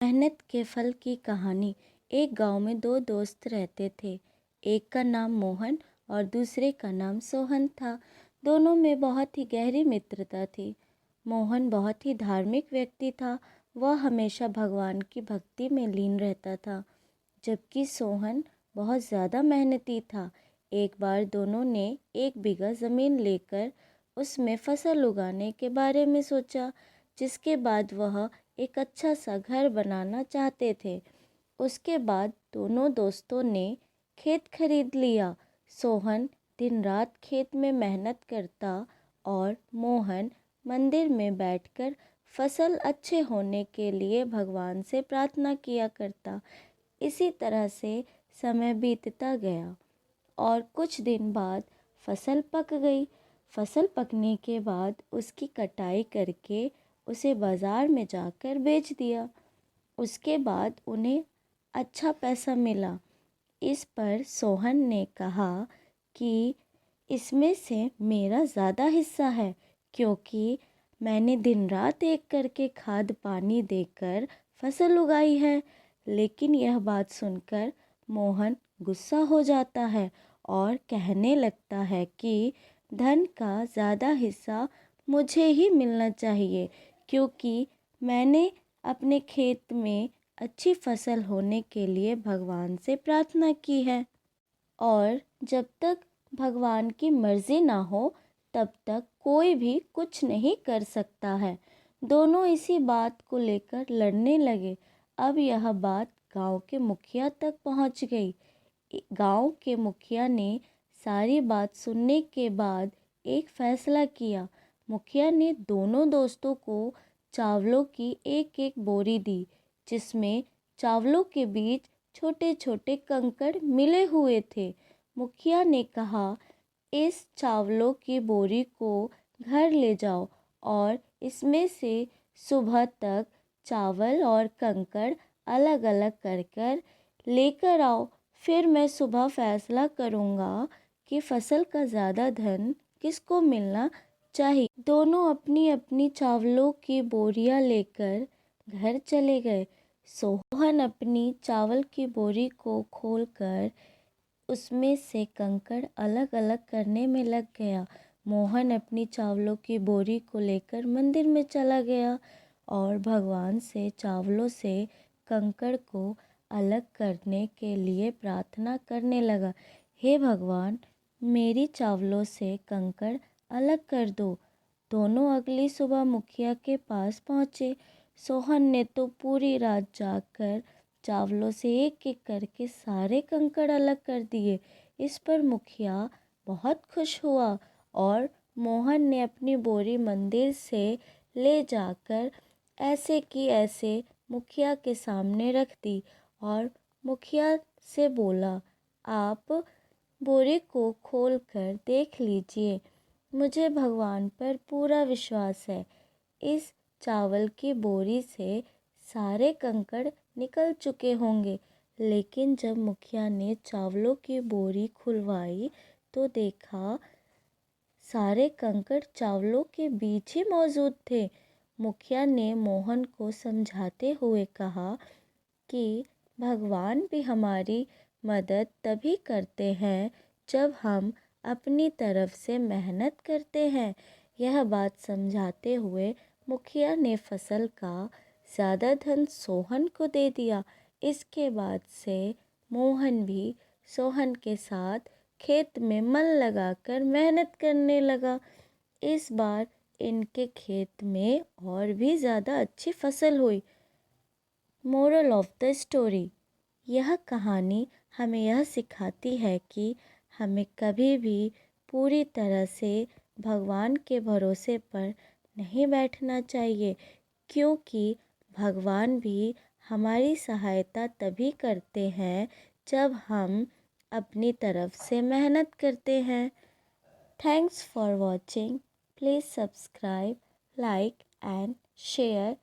मेहनत के फल की कहानी। एक गांव में दो दोस्त रहते थे। एक का नाम मोहन और दूसरे का नाम सोहन था। दोनों में बहुत ही गहरी मित्रता थी। मोहन बहुत ही धार्मिक व्यक्ति था। वह हमेशा भगवान की भक्ति में लीन रहता था, जबकि सोहन बहुत ज़्यादा मेहनती था। एक बार दोनों ने 1 बीघा ज़मीन लेकर उसमें फसल उगाने के बारे में सोचा, जिसके बाद वह एक अच्छा सा घर बनाना चाहते थे। उसके बाद दोनों दोस्तों ने खेत खरीद लिया। सोहन दिन रात खेत में मेहनत करता और मोहन मंदिर में बैठकर फसल अच्छे होने के लिए भगवान से प्रार्थना किया करता। इसी तरह से समय बीतता गया और कुछ दिन बाद फसल पक गई। फसल पकने के बाद उसकी कटाई करके उसे बाज़ार में जाकर बेच दिया। उसके बाद उन्हें अच्छा पैसा मिला। इस पर सोहन ने कहा कि इसमें से मेरा ज़्यादा हिस्सा है, क्योंकि मैंने दिन रात एक करके खाद पानी देकर फसल उगाई है। लेकिन यह बात सुनकर मोहन गुस्सा हो जाता है और कहने लगता है कि धन का ज़्यादा हिस्सा मुझे ही मिलना चाहिए, क्योंकि मैंने अपने खेत में अच्छी फसल होने के लिए भगवान से प्रार्थना की है और जब तक भगवान की मर्ज़ी ना हो तब तक कोई भी कुछ नहीं कर सकता है। दोनों इसी बात को लेकर लड़ने लगे। अब यह बात गांव के मुखिया तक पहुंच गई। गांव के मुखिया ने सारी बात सुनने के बाद एक फैसला किया। मुखिया ने दोनों दोस्तों को चावलों की एक एक बोरी दी, जिसमें चावलों के बीच छोटे छोटे कंकड़ मिले हुए थे। मुखिया ने कहा, इस चावलों की बोरी को घर ले जाओ और इसमें से सुबह तक चावल और कंकड़ अलग अलग कर कर लेकर आओ। फिर मैं सुबह फैसला करूँगा कि फसल का ज़्यादा धन किसको मिलना चाहिए। दोनों अपनी अपनी चावलों की बोरियां लेकर घर चले गए। सोहन अपनी चावल की बोरी को खोलकर उसमें से कंकड़ अलग अलग करने में लग गया। मोहन अपनी चावलों की बोरी को लेकर मंदिर में चला गया और भगवान से चावलों से कंकड़ को अलग करने के लिए प्रार्थना करने लगा। हे भगवान, मेरी चावलों से कंकड़ अलग कर दो। दोनों अगली सुबह मुखिया के पास पहुँचे। सोहन ने तो पूरी रात जागकर चावलों से एक एक करके सारे कंकड़ अलग कर दिए। इस पर मुखिया बहुत खुश हुआ और मोहन ने अपनी बोरी मंदिर से ले जाकर ऐसे की ऐसे मुखिया के सामने रख दी और मुखिया से बोला, आप बोरी को खोलकर देख लीजिए। मुझे भगवान पर पूरा विश्वास है। इस चावल की बोरी से सारे कंकड़ निकल चुके होंगे। लेकिन जब मुखिया ने चावलों की बोरी खुलवाई तो देखा सारे कंकड़ चावलों के बीच ही मौजूद थे। मुखिया ने मोहन को समझाते हुए कहा कि भगवान भी हमारी मदद तभी करते हैं जब हम अपनी तरफ से मेहनत करते हैं। यह बात समझाते हुए मुखिया ने फसल का ज़्यादा धन सोहन को दे दिया। इसके बाद से मोहन भी सोहन के साथ खेत में मन लगाकर मेहनत करने लगा। इस बार इनके खेत में और भी ज़्यादा अच्छी फसल हुई। मोरल ऑफ द स्टोरी, यह कहानी हमें यह सिखाती है कि हमें कभी भी पूरी तरह से भगवान के भरोसे पर नहीं बैठना चाहिए, क्योंकि भगवान भी हमारी सहायता तभी करते हैं जब हम अपनी तरफ से मेहनत करते हैं। Thanks for watching. Please subscribe, like and share